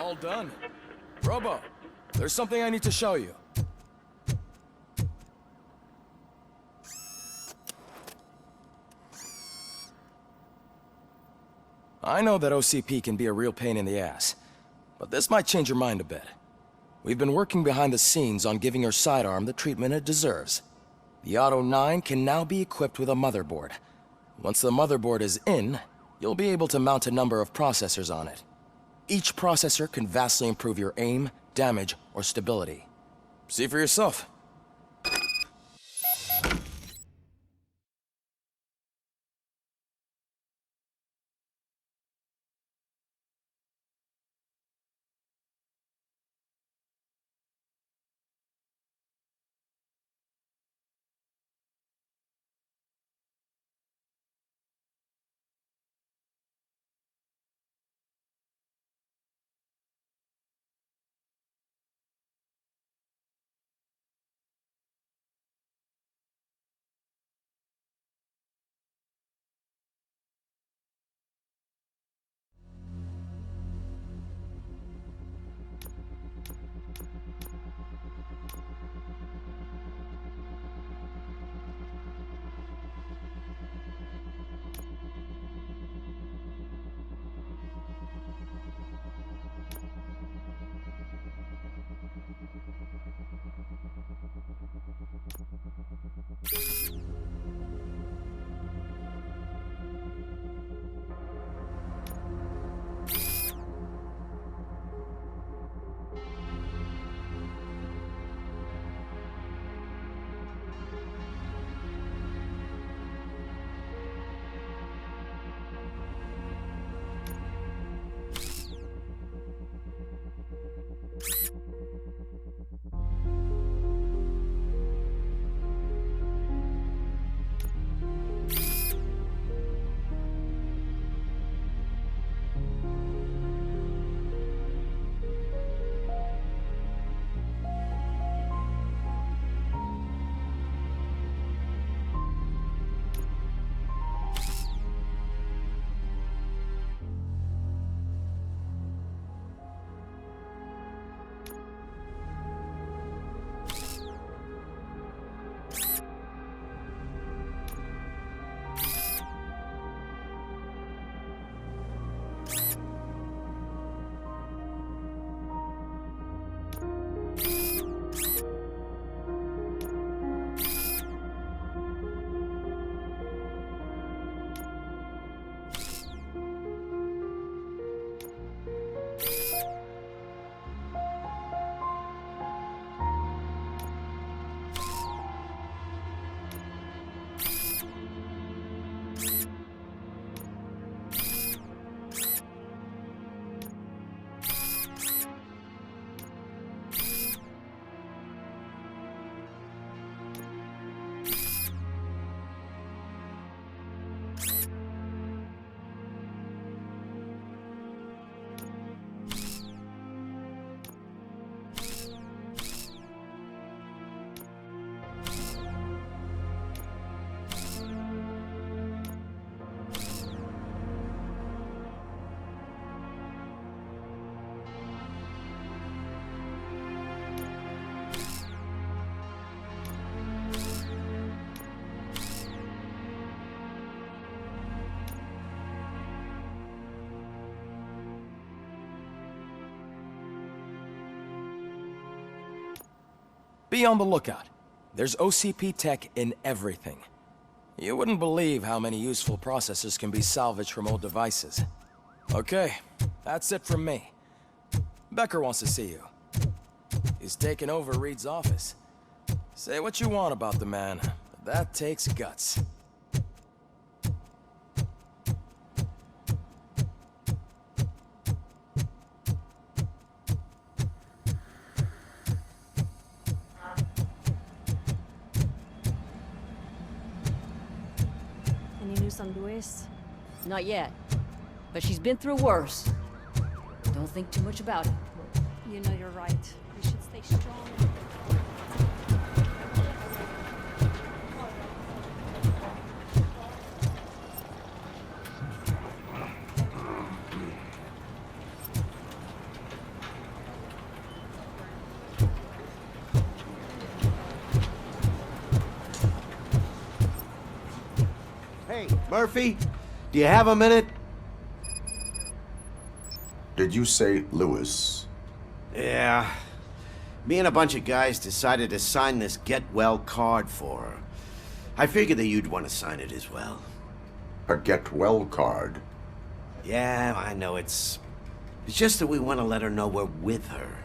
All done. Robo, there's something I need to show you. I know that OCP can be a real pain in the ass, but this might change your mind a bit. We've been working behind the scenes on giving her sidearm the treatment it deserves. The Auto 9 can now be equipped with a motherboard. Once the motherboard is in, you'll be able to mount a number of processors on it. Each processor can vastly improve your aim, damage, or stability. See for yourself. Be on the lookout. There's OCP tech in everything. You wouldn't believe how many useful processors can be salvaged from old devices. Okay, that's it from me. Becker wants to see you. He's taken over Reed's office. Say what you want about the man, but that takes guts. Any news on Luis? Not yet. But she's been through worse. Don't think too much about it. You know you're right. We should stay strong. Hey, Murphy, do you have a minute? Did you say Lewis? Yeah. Me and a bunch of guys decided to sign this get well card for her. I figured that you'd want to sign it as well. A get well card? Yeah, I know it's just that we want to let her know we're with her.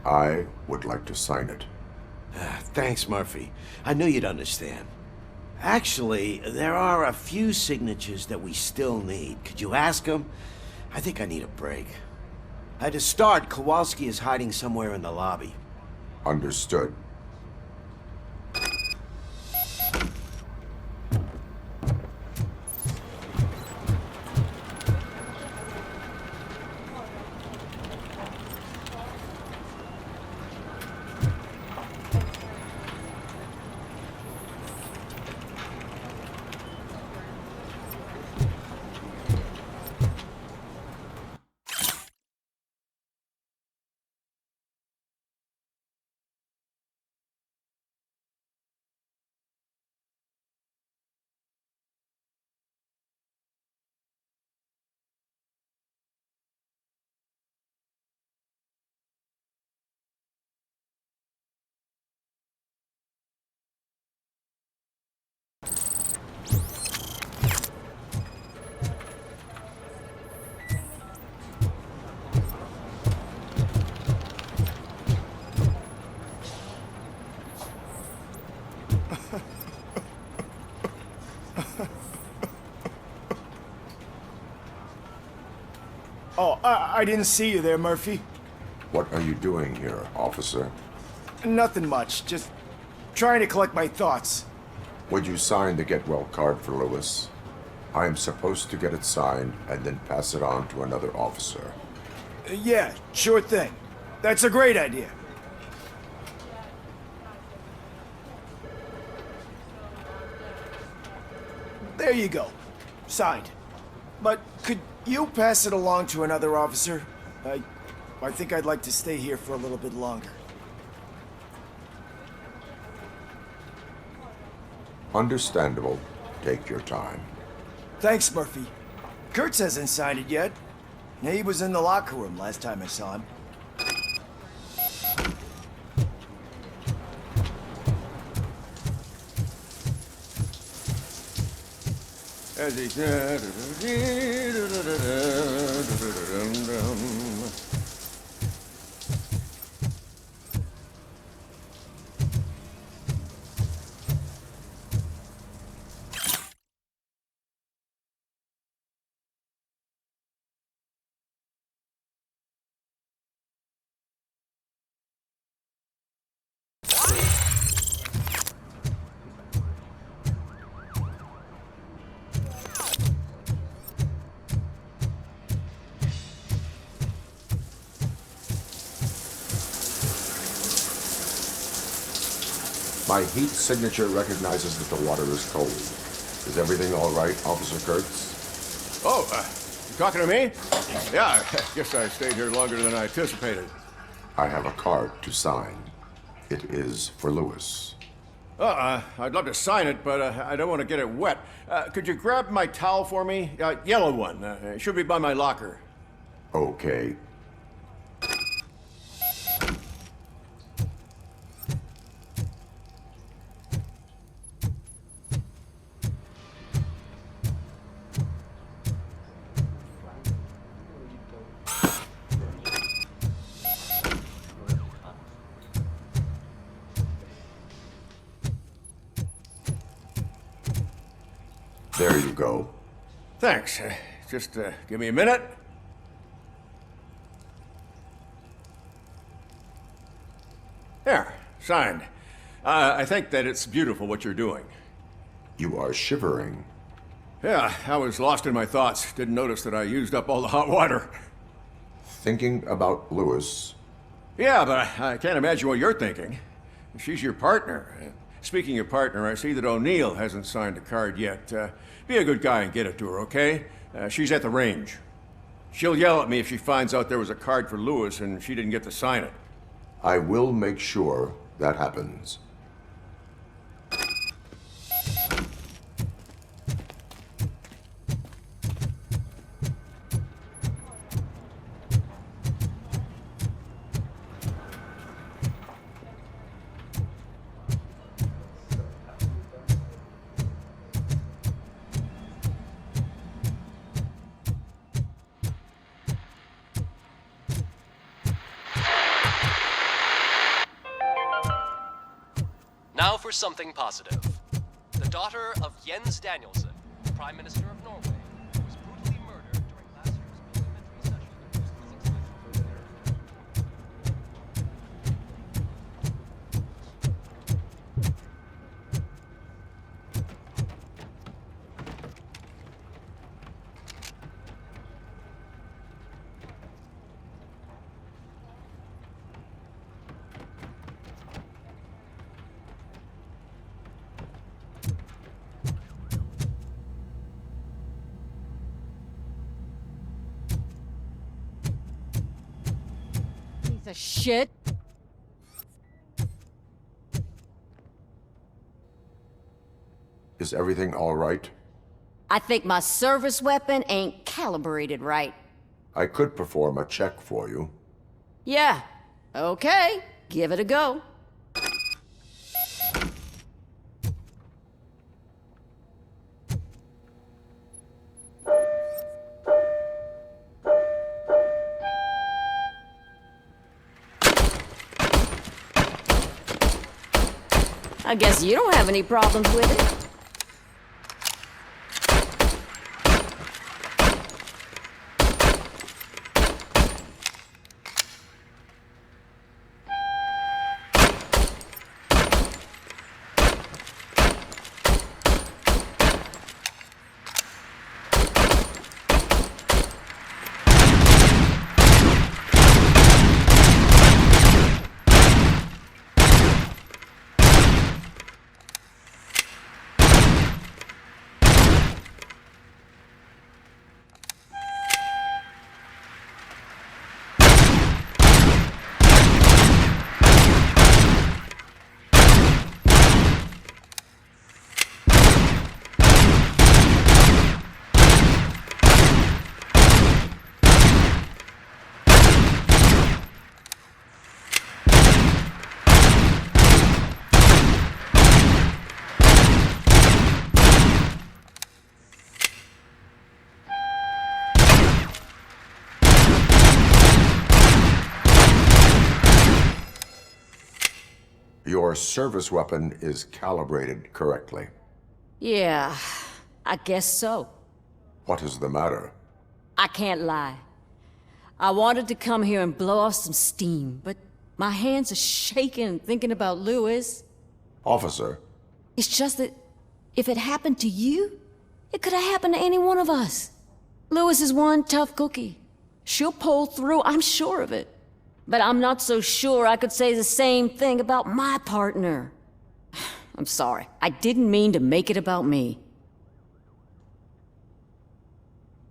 I would like to sign it. Thanks, Murphy. I knew you'd understand. Actually, there are a few signatures that we still need. Could you ask them? I think I need a break. To start, Kowalski is hiding somewhere in the lobby. Understood. Oh, I didn't see you there, Murphy. What are you doing here, officer? Nothing much, just trying to collect my thoughts. Would you sign the get well card for Lewis? I am supposed to get it signed and then pass it on to another officer. Yeah, sure thing. That's a great idea. There you go. Signed. But could you pass it along to another officer? I think I'd like to stay here for a little bit longer. Understandable. Take your time. Thanks, Murphy. Kurtz hasn't signed it yet. He was in the locker room last time I saw him. As he My heat signature recognizes that the water is cold. Is everything all right, Officer Kurtz? Oh, you talking to me? Yeah, I guess I stayed here longer than I anticipated. I have a card to sign. It is for Lewis. I'd love to sign it, but I don't want to get it wet. Could you grab my towel for me? Yellow one. It should be by my locker. Okay. There you go. Thanks. Just give me a minute. There, signed. I think that it's beautiful what you're doing. You are shivering. Yeah, I was lost in my thoughts. Didn't notice that I used up all the hot water. Thinking about Lewis. Yeah, but I can't imagine what you're thinking. She's your partner. Speaking of partner, I see that O'Neill hasn't signed a card yet. Be a good guy and get it to her, okay? She's at the range. She'll yell at me if she finds out there was a card for Lewis and she didn't get to sign it. I will make sure that happens. Now for something positive. The daughter of Jens Danielsen, Prime Minister of Norway, was brutally murdered during last year's parliamentary session. Piece of shit. Is everything all right? I think my service weapon ain't calibrated right. I could perform a check for you. Yeah, okay, give it a go. I guess you don't have any problems with it. Your service weapon is calibrated correctly. Yeah, I guess so. What is the matter? I can't lie. I wanted to come here and blow off some steam, but my hands are shaking thinking about Lewis. Officer, It's just that if it happened to you, it could have happened to any one of us. Lewis is one tough cookie. She'll pull through, I'm sure of it. But I'm not so sure I could say the same thing about my partner. I'm sorry. I didn't mean to make it about me.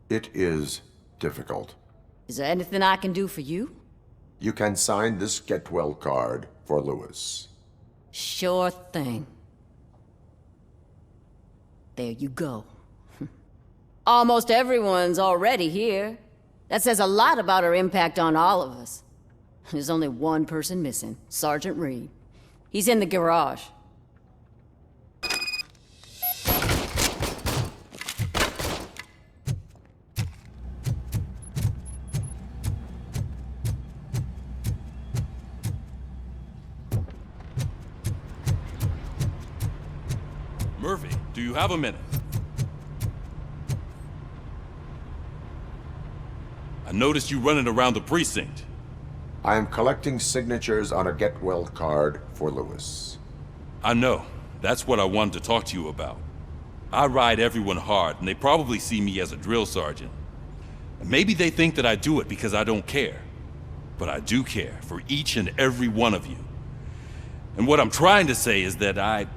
it is difficult. Is there anything I can do for you? You can sign this get well card for Lewis. Sure thing. There you go. Almost everyone's already here. That says a lot about her impact on all of us. There's only one person missing, Sergeant Reed. He's in the garage. Murphy, do you have a minute? I noticed you running around the precinct. I am collecting signatures on a get well card for Lewis. I know. That's what I wanted to talk to you about. I ride everyone hard, and they probably see me as a drill sergeant. And maybe they think that I do it because I don't care. But I do care for each and every one of you. And what I'm trying to say is that I'd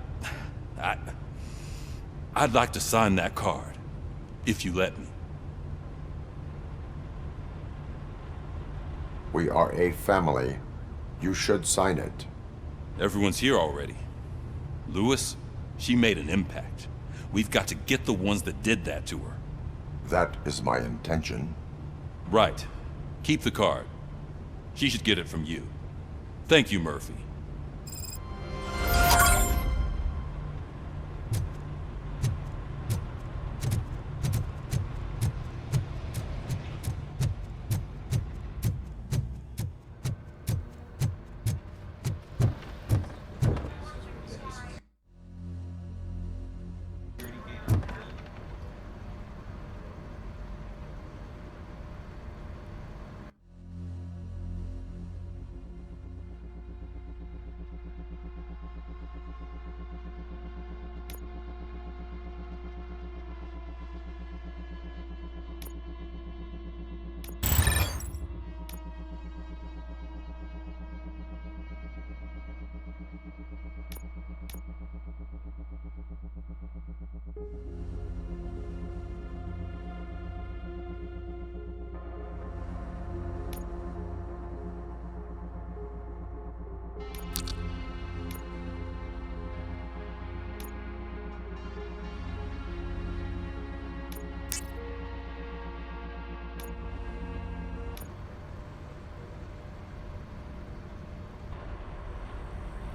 like to sign that card, if you let me. We are a family, You should sign it. Everyone's here already. Lewis, she made an impact. We've got to get the ones that did that to her. That is my intention. Right. Keep the card. She should get it from you. Thank you, Murphy.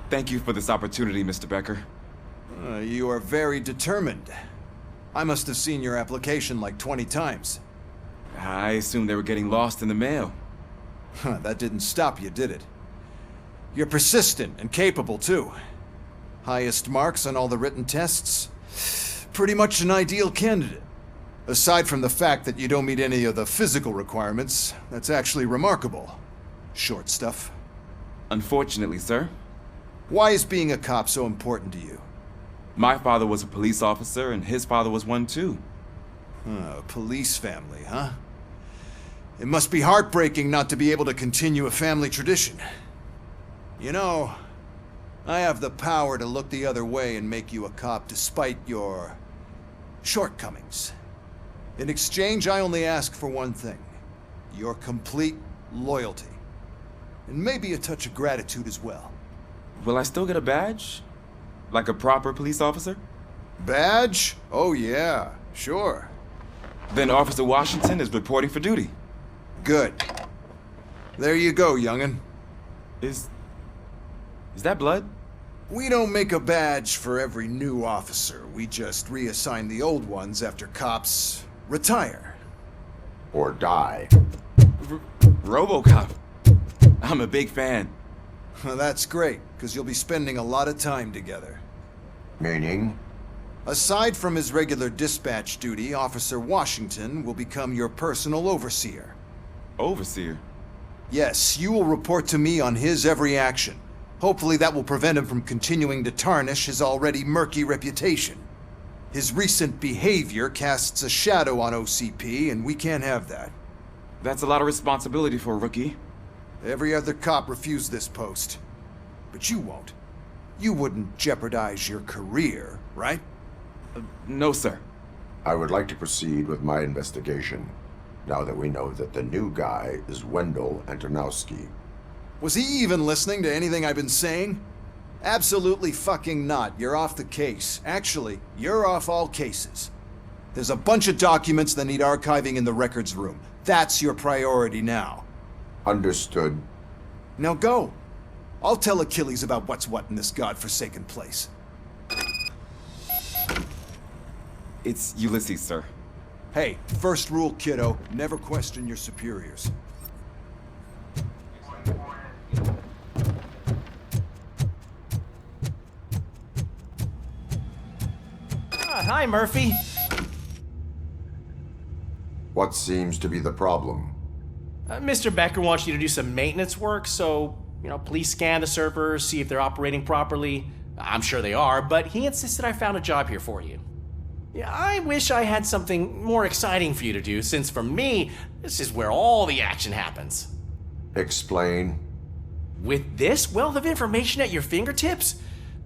Thank you for this opportunity, Mr. Becker. You are very determined. I must have seen your application like 20 times. I assumed they were getting lost in the mail. That didn't stop you, did it? You're persistent and capable, too. Highest marks on all the written tests. Pretty much an ideal candidate. Aside from the fact that you don't meet any of the physical requirements, that's actually remarkable. Short stuff. Unfortunately, sir. Why is being a cop so important to you? My father was a police officer, and his father was one too. A police family, huh? It must be heartbreaking not to be able to continue a family tradition. You know, I have the power to look the other way and make you a cop despite your shortcomings. In exchange, I only ask for one thing. Your complete loyalty. And maybe a touch of gratitude as well. Will I still get a badge? Like a proper police officer? Badge? Oh yeah, sure. Then Officer Washington is reporting for duty. Good. There you go, young'un. Is that blood? We don't make a badge for every new officer. We just reassign the old ones after cops retire. Or die. RoboCop. I'm a big fan. That's great, because you'll be spending a lot of time together. Meaning? Aside from his regular dispatch duty, Officer Washington will become your personal overseer. Overseer? Yes, you will report to me on his every action. Hopefully that will prevent him from continuing to tarnish his already murky reputation. His recent behavior casts a shadow on OCP, and we can't have that. That's a lot of responsibility for a rookie. Every other cop refused this post. But you won't. You wouldn't jeopardize your career, right? No, sir. I would like to proceed with my investigation, now that we know that the new guy is Wendell Antonowski. Was he even listening to anything I've been saying? Absolutely fucking not. You're off the case. Actually, you're off all cases. There's a bunch of documents that need archiving in the records room. That's your priority now. Understood. Now go. I'll tell Achilles about what's what in this godforsaken place. It's Ulysses, sir. Hey, first rule, kiddo, never question your superiors. Hi, Murphy. What seems to be the problem? Mr. Becker wants you to do some maintenance work, so, please scan the servers, see if they're operating properly. I'm sure they are, but he insisted I found a job here for you. Yeah, I wish I had something more exciting for you to do, since for me, this is where all the action happens. Explain. With this wealth of information at your fingertips,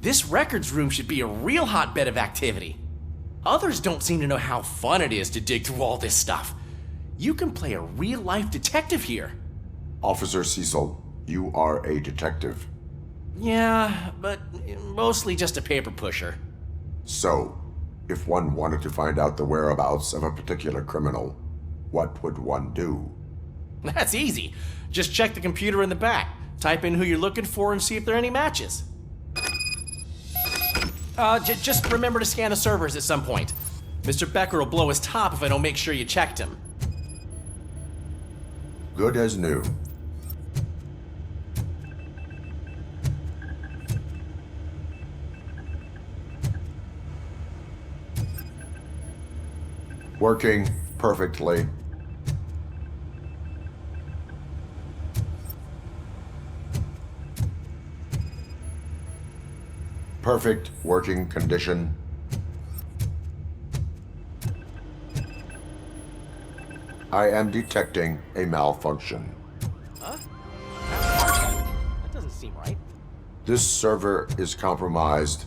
this records room should be a real hotbed of activity. Others don't seem to know how fun it is to dig through all this stuff. You can play a real-life detective here. Officer Cecil, You are a detective. Yeah, but mostly just a paper pusher. So, if one wanted to find out the whereabouts of a particular criminal, what would one do? That's easy. Just check the computer in the back, type in who you're looking for, and see if there are any matches. Just remember to scan the servers at some point. Mr. Becker will blow his top if I don't make sure you checked him. Good as new. Working perfectly. Perfect working condition. I am detecting a malfunction. Huh? That doesn't seem right. This server is compromised.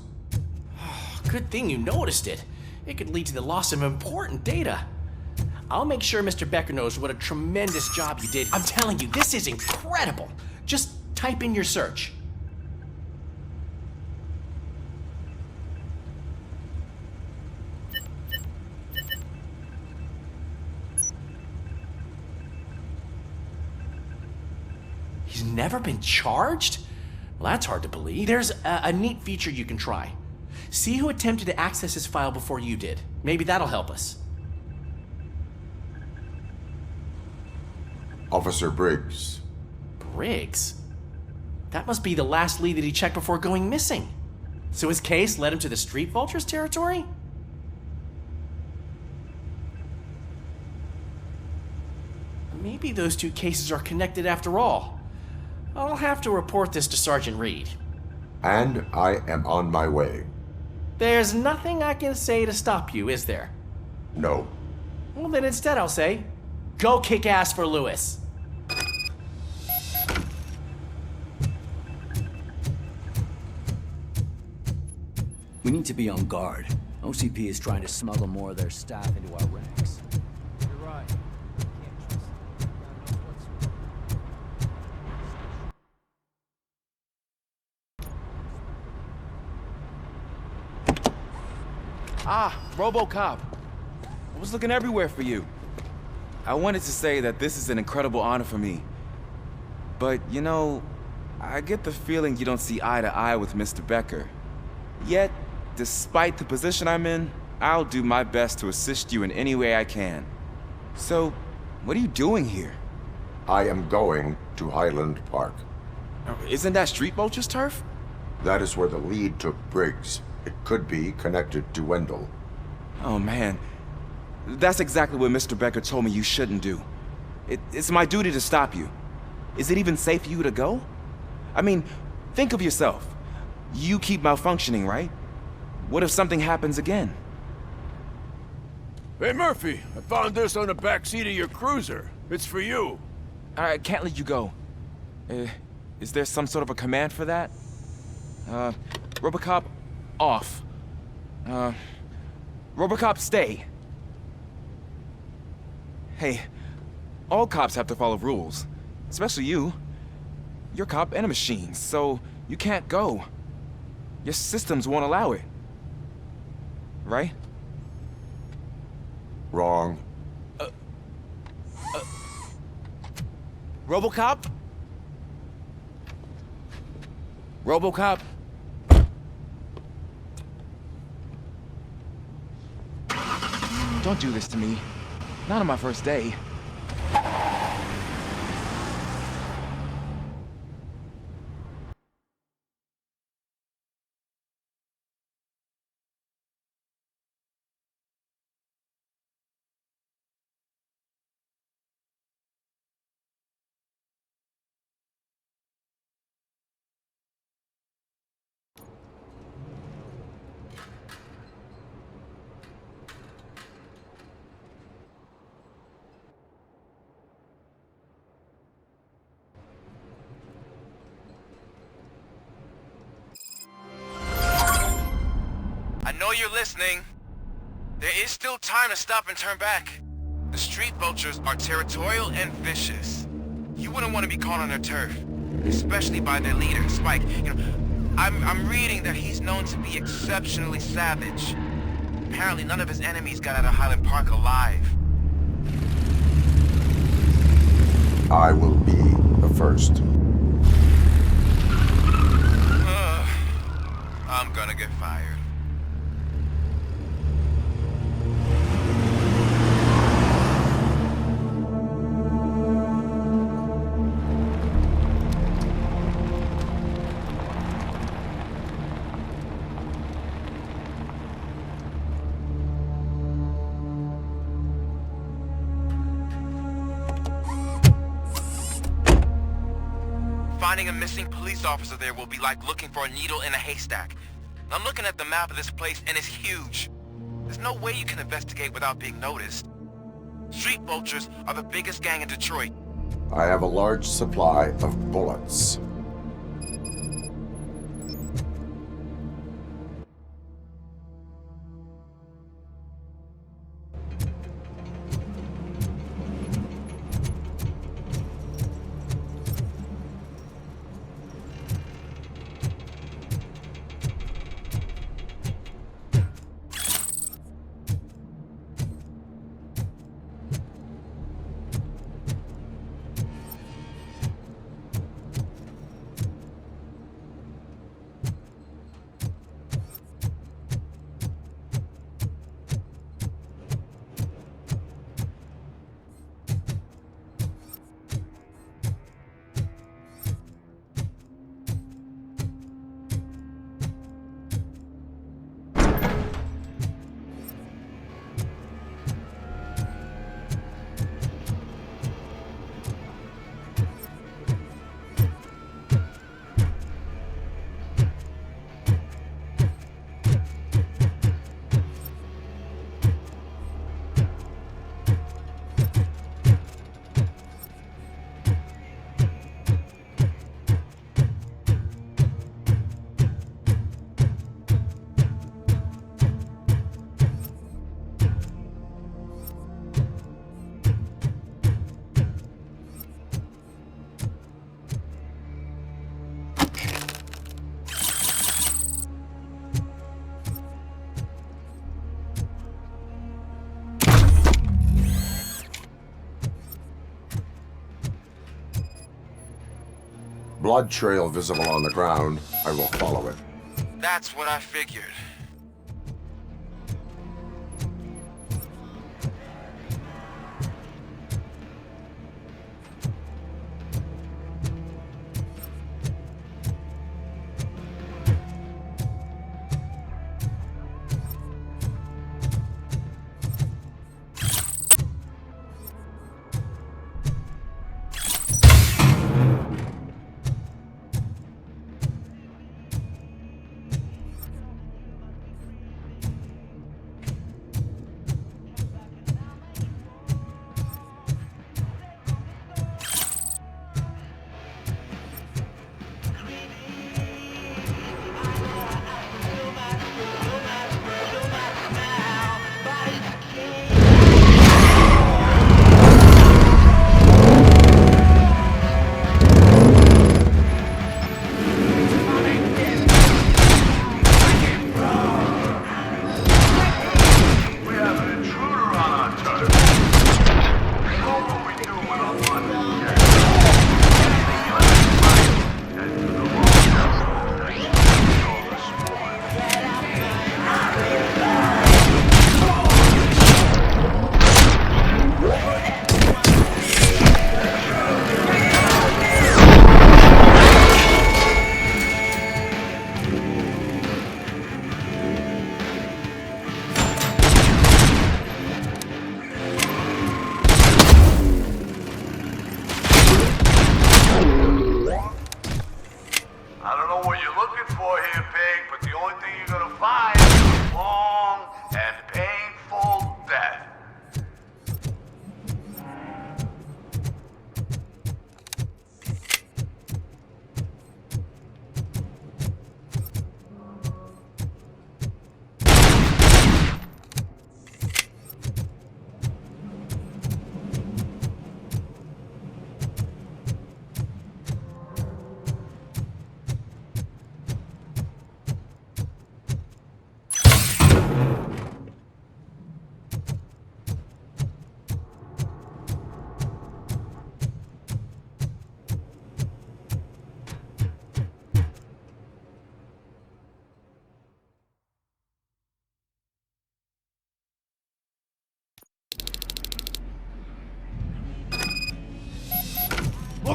Good thing you noticed it. It could lead to the loss of important data. I'll make sure Mr. Becker knows what a tremendous job you did. I'm telling you, this is incredible. Just type in your search. He's never been charged? Well, that's hard to believe. There's a neat feature you can try. See who attempted to access his file before you did. Maybe that'll help us. Officer Briggs. Briggs? That must be the last lead that he checked before going missing. So his case led him to the Street Vultures territory? Maybe those two cases are connected after all. I'll have to report this to Sergeant Reed. And I am on my way. There's nothing I can say to stop you, is there? No. Well, then instead I'll say, go kick ass for Lewis. We need to be on guard. OCP is trying to smuggle more of their staff into our ranks. You're right. Ah, RoboCop. I was looking everywhere for you. I wanted to say that this is an incredible honor for me. But, you know, I get the feeling you don't see eye to eye with Mr. Becker. Yet, despite the position I'm in, I'll do my best to assist you in any way I can. So, what are you doing here? I am going to Highland Park. Isn't that Street Vulture's turf? That is where the lead took Briggs. It could be connected to Wendell. Oh, man. That's exactly what Mr. Becker told me you shouldn't do. It's my duty to stop you. Is it even safe for you to go? I mean, think of yourself. You keep malfunctioning, right? What if something happens again? Hey, Murphy, I found this on the back seat of your cruiser. It's for you. I can't let you go. Is there some sort of a command for that? RoboCop, off. RoboCop, stay. Hey, all cops have to follow rules. Especially you. You're a cop and a machine, so you can't go. Your systems won't allow it. Right? Wrong. RoboCop? RoboCop? Don't do this to me. Not on my first day. I know you're listening. There is still time to stop and turn back. The Street Vultures are territorial and vicious. You wouldn't want to be caught on their turf. especially by their leader, Spike. I'm reading that he's known to be exceptionally savage. Apparently none of his enemies got out of Highland Park alive. I will be the first. I'm gonna get fired. Finding a missing police officer there will be like looking for a needle in a haystack. I'm looking at the map of this place and it's huge. There's no way you can investigate without being noticed. Street vultures are the biggest gang in Detroit. I have a large supply of bullets. Blood trail visible on the ground. I will follow it. That's what I figured.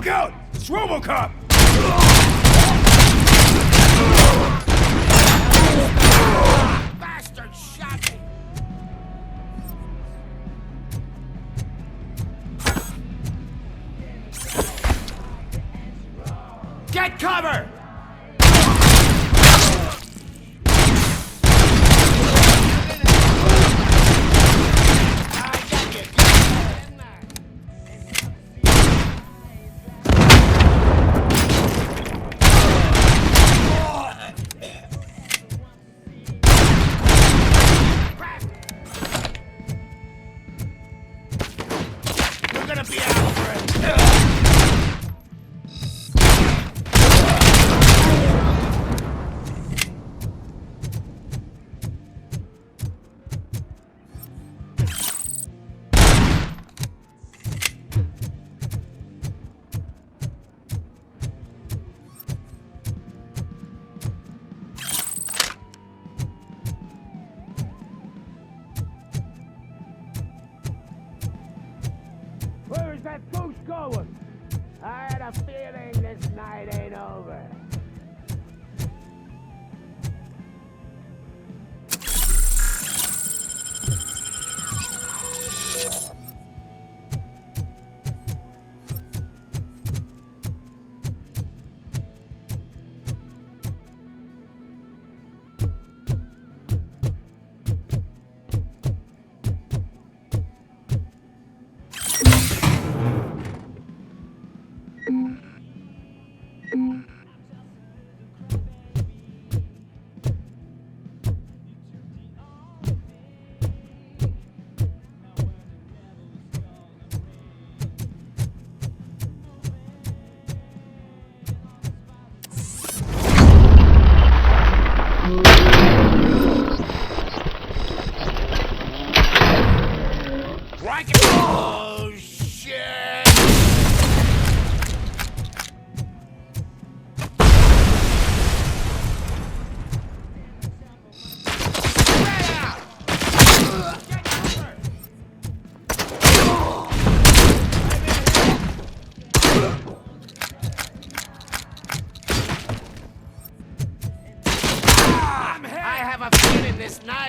out! It's RoboCop! Bastard shot me! Get cover! We're gonna be out for it. Where is that goose going? I had a feeling this night ain't over. Oh, shit! I have a feeling this night.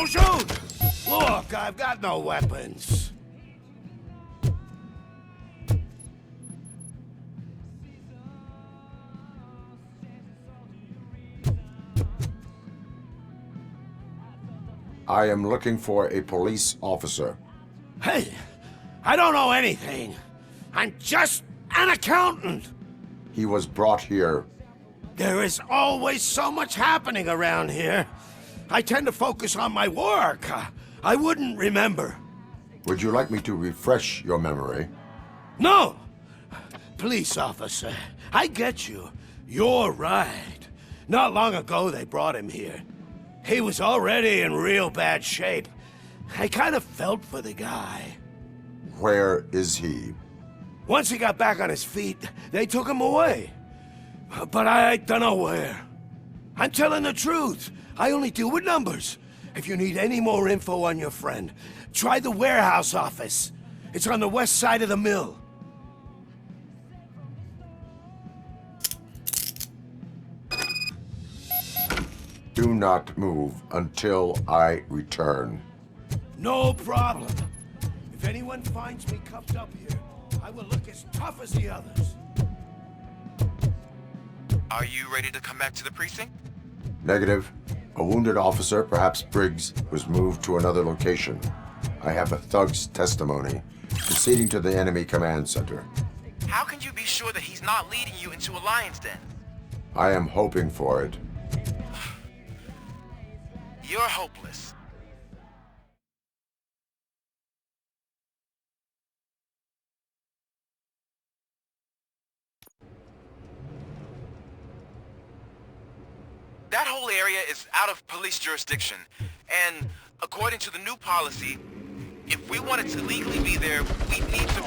Shoot! Look, I've got no weapons. I am looking for a police officer. Hey, I don't know anything. I'm just an accountant. He was brought here. There is always so much happening around here. I tend to focus on my work. I wouldn't remember. Would you like me to refresh your memory? No! Police officer, I get you. You're right. Not long ago they brought him here. He was already in real bad shape. I kind of felt for the guy. Where is he? Once he got back on his feet, they took him away. But I don't know where. I'm telling the truth. I only deal with numbers. If you need any more info on your friend, try the warehouse office. It's on the west side of the mill. Do do not move until I return. No problem. If anyone finds me cuffed up here, I will look as tough as the others. Are you ready to come back to the precinct? Negative. A wounded officer, perhaps Briggs, was moved to another location. I have a thug's testimony, proceeding to the enemy command center. How can you be sure that he's not leading you into a lion's den? I am hoping for it. You're hopeless. That whole area is out of police jurisdiction, and according to the new policy, if we wanted to legally be there, we'd need to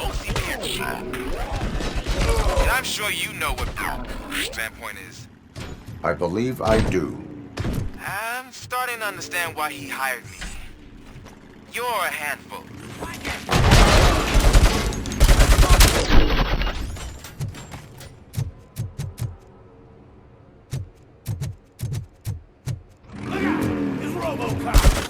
OCP. And I'm sure you know what standpoint is. I believe I do. I'm starting to understand why he hired me. You're a handful. It's RoboCop!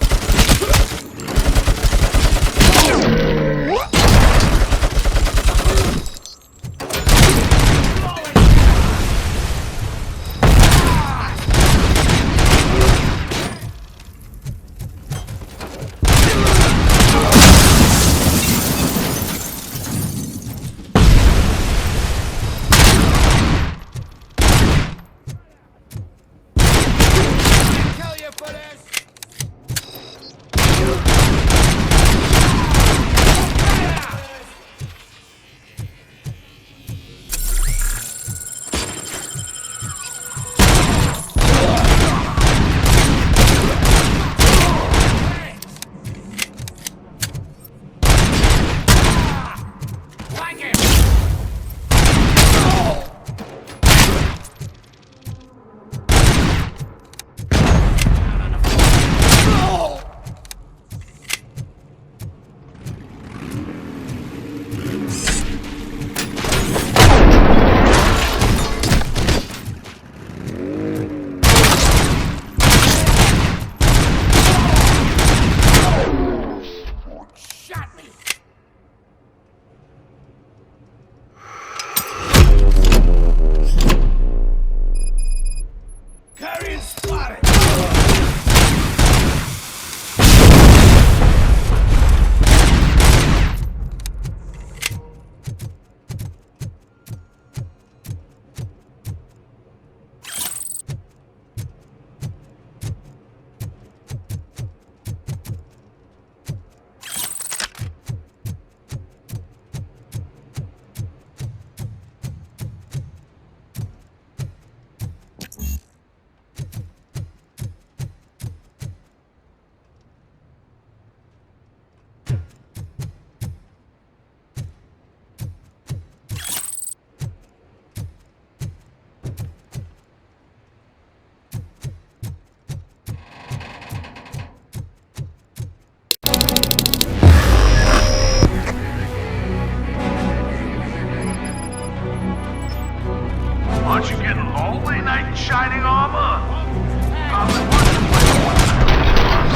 Aren't you getting lonely, knight in shining armor?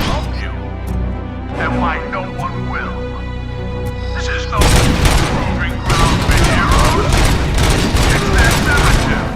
Help you, and why no one will. This is no proving ground for heroes. It's their narrative.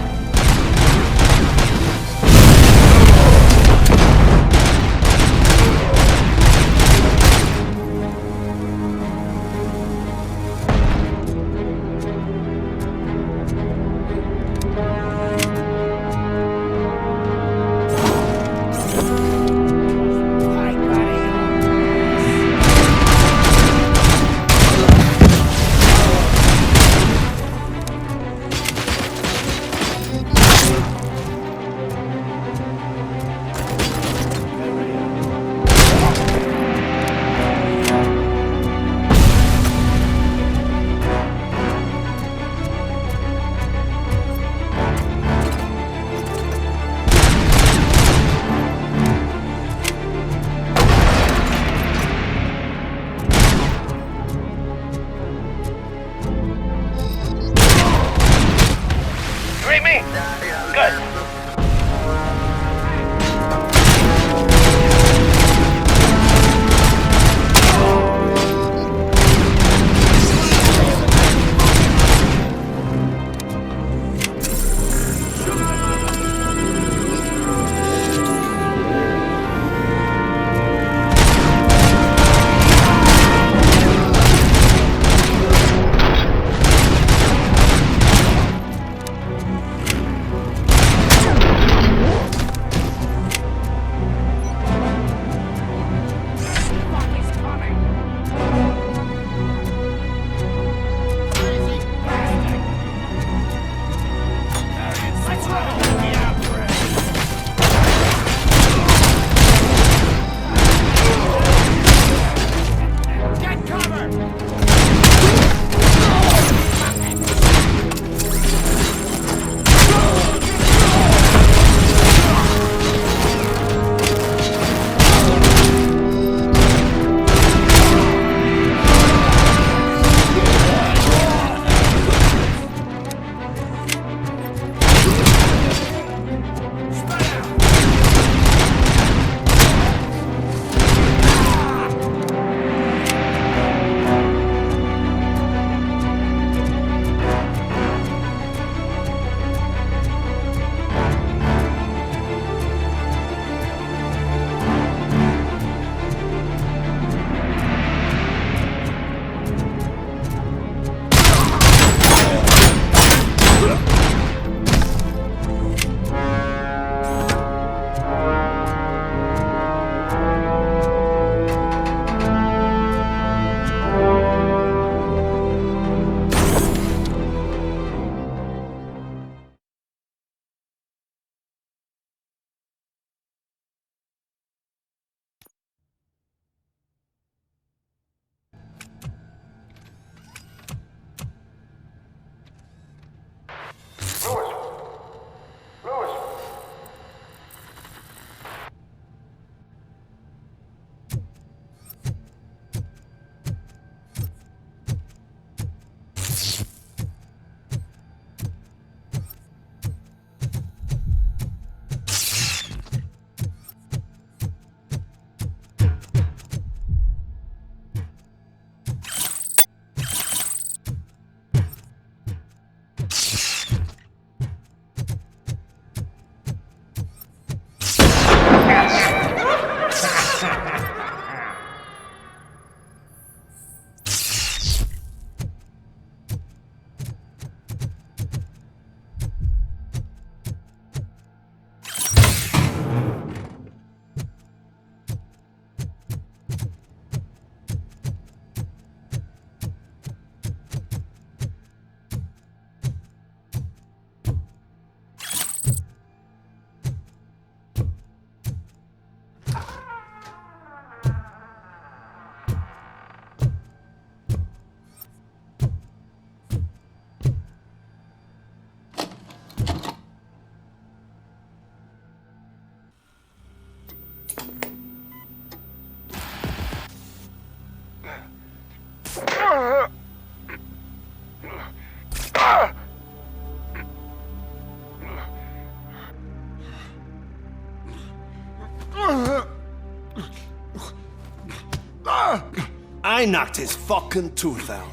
I knocked his fucking tooth out.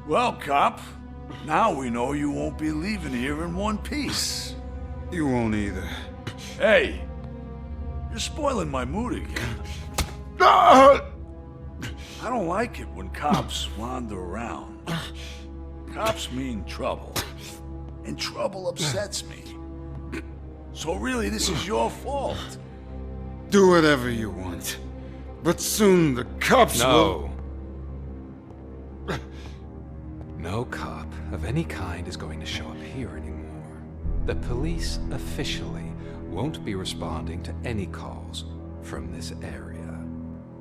Well, cop, now we know you won't be leaving here in one piece. You won't either. Hey, you're spoiling my mood again. I don't like it when cops wander around. Cops mean trouble, and trouble upsets me. So really, this is your fault. Do whatever you want. But soon the cops will... No cop of any kind is going to show up here anymore. The police officially won't be responding to any calls from this area.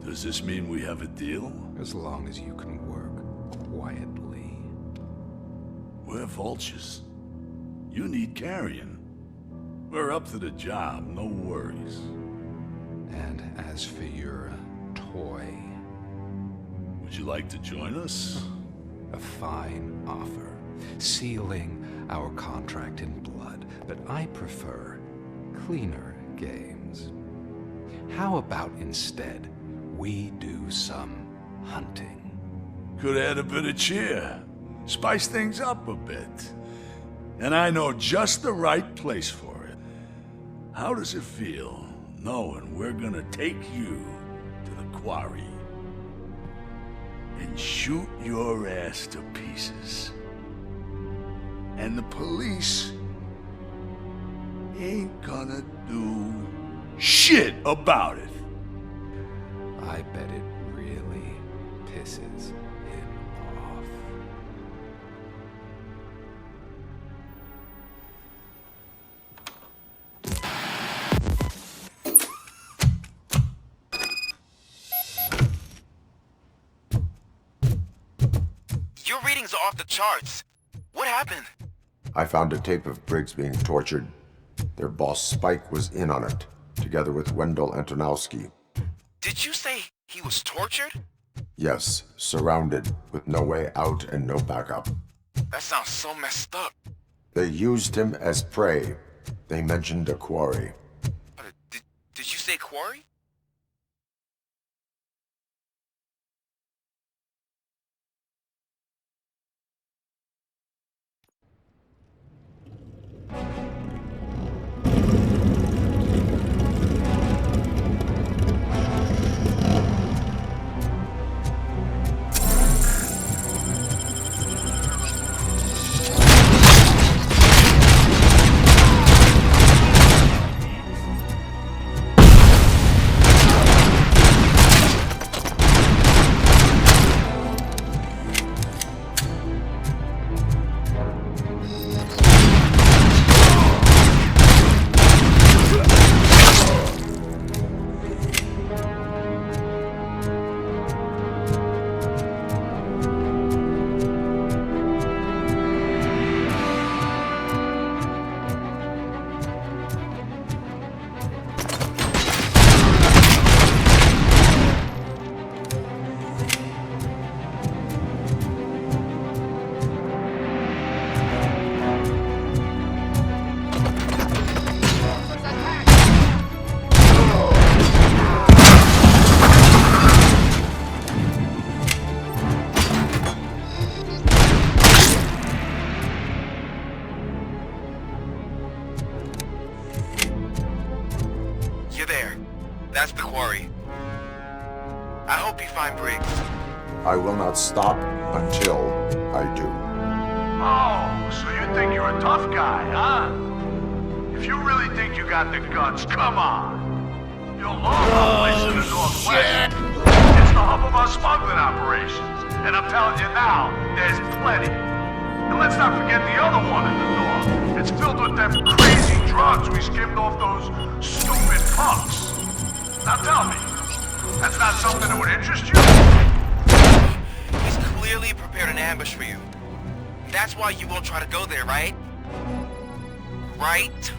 Does this mean we have a deal? As long as you can work quietly. We're vultures. You need carrion. We're up to the job, no worries. And as for your toy... Would you like to join us? A fine offer, sealing our contract in blood, but I prefer cleaner games. How about instead we do some hunting? Could add a bit of cheer, spice things up a bit. And I know just the right place for it. How does it feel knowing we're gonna take you to the quarry and shoot your ass to pieces? And the police ain't gonna do shit about it. I bet it really pisses him off. Your readings are off the charts. What happened? I found a tape of Briggs being tortured. Their boss Spike was in on it, together with Wendell Antonowski. Did you say he was tortured? Yes, surrounded, with no way out and no backup. That sounds so messed up. They used him as prey. They mentioned a quarry. Did you say quarry? That's the quarry. I hope you find Briggs. I will not stop until I do. Oh, so you think you're a tough guy, huh? If you really think you got the guts, come on. You'll love our place in the Northwest. It's the hub of our smuggling operations. And I'm telling you now, there's plenty. And let's not forget the other one in the north. It's filled with them crazy drugs we skimmed off those stupid punks. Now tell me, that's not something that would interest you? He's clearly prepared an ambush for you. That's why you won't try to go there, right? Right?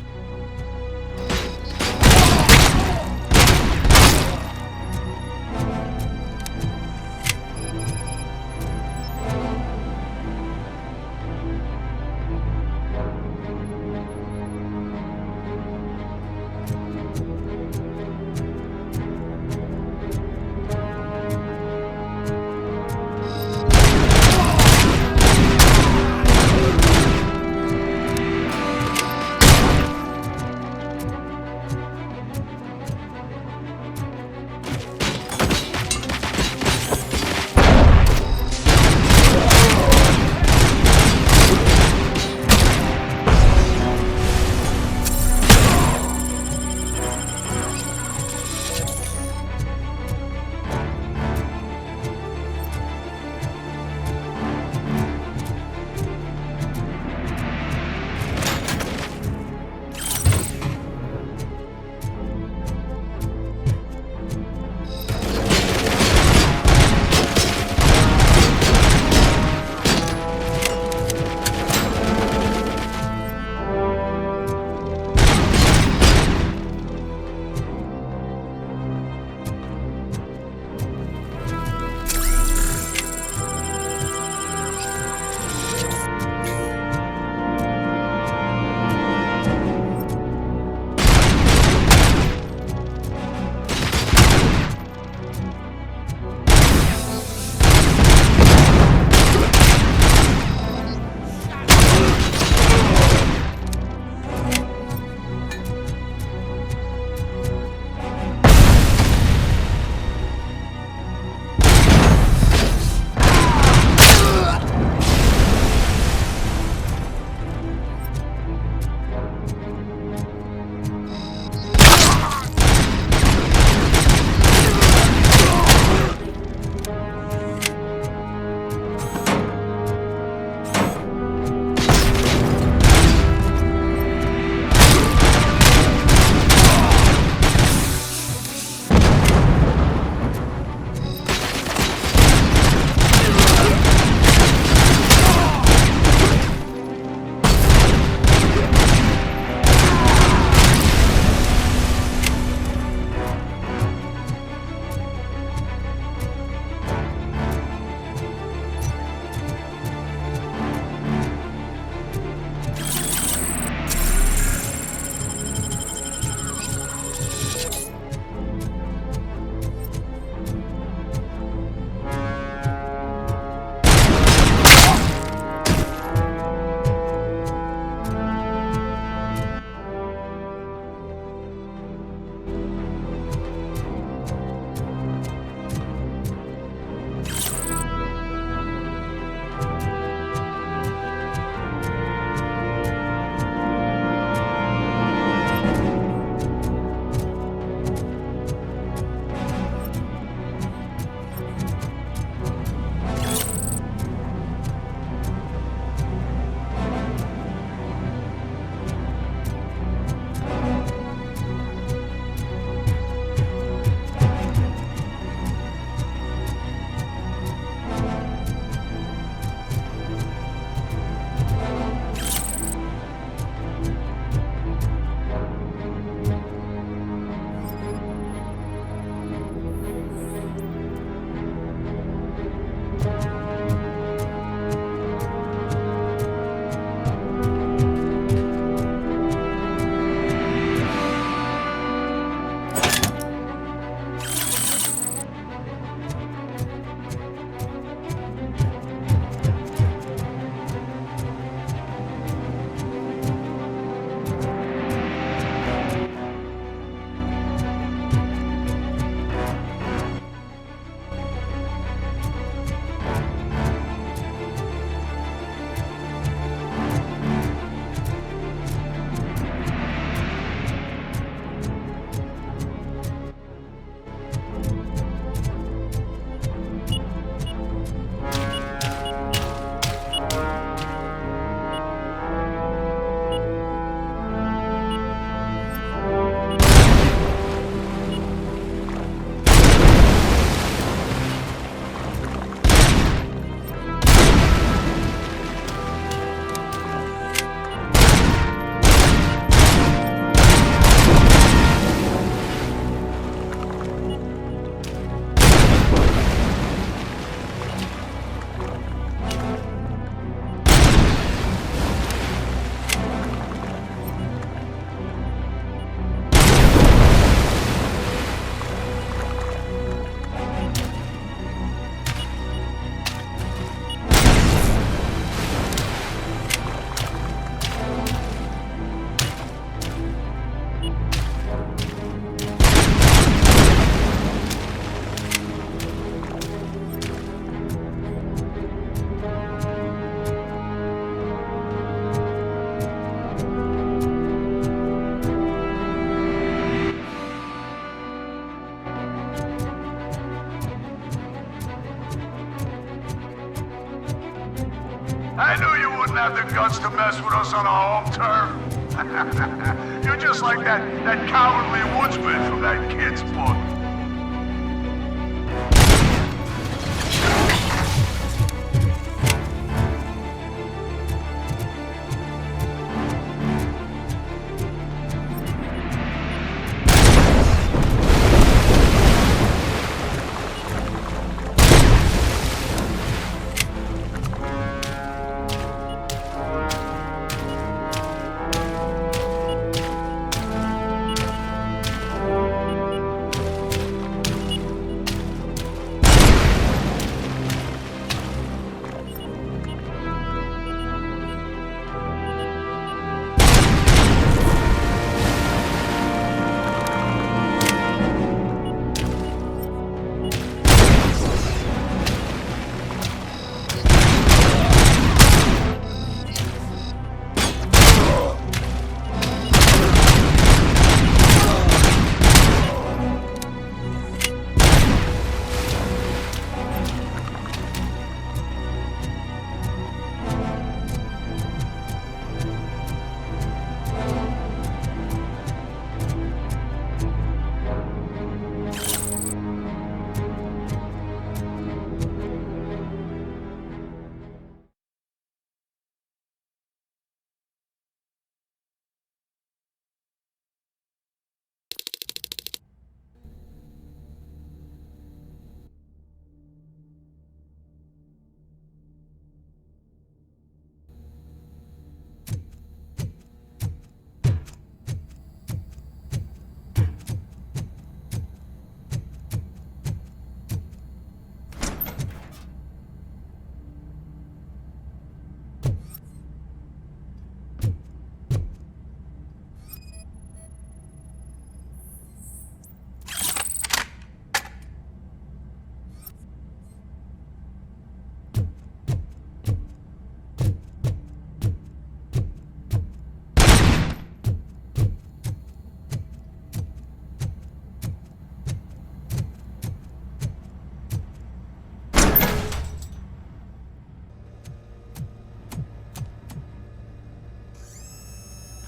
don't have the guts to mess with us on our home turf. You're just like that cowardly woodsman from that kid's book.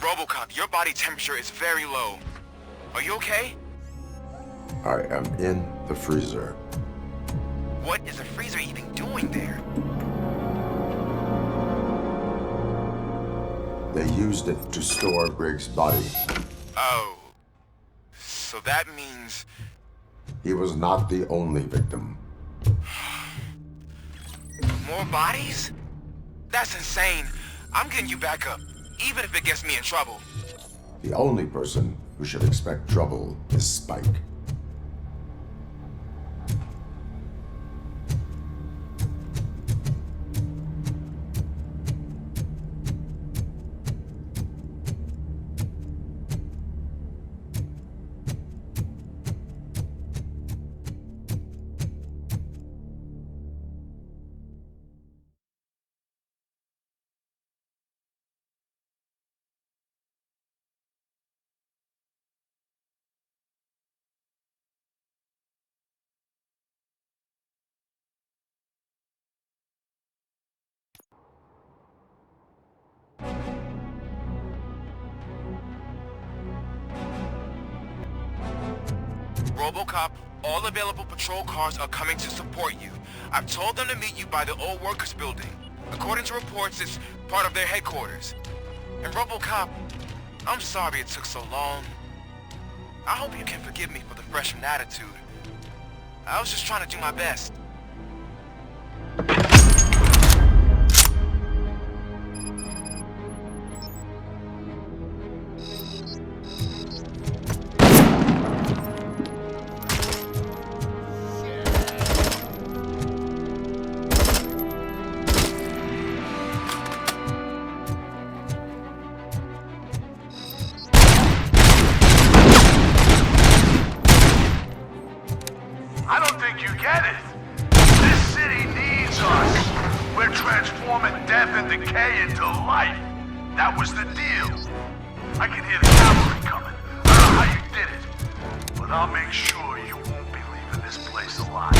RoboCop, your body temperature is very low. Are you okay? I am in the freezer. What is the freezer even doing there? They used it to store Briggs' body. Oh. So that means... He was not the only victim. More bodies? That's insane. I'm getting you back up, even if it gets me in trouble. The only person who should expect trouble is Spike. RoboCop, all available patrol cars are coming to support you. I've told them to meet you by the old workers building. According to reports, it's part of their headquarters. And RoboCop, I'm sorry it took so long. I hope you can forgive me for the freshman attitude. I was just trying to do my best. I don't think you get it. This city needs us. We're transforming death and decay into life. That was the deal. I can hear the cavalry coming. I don't know how you did it, but I'll make sure you won't be leaving this place alive.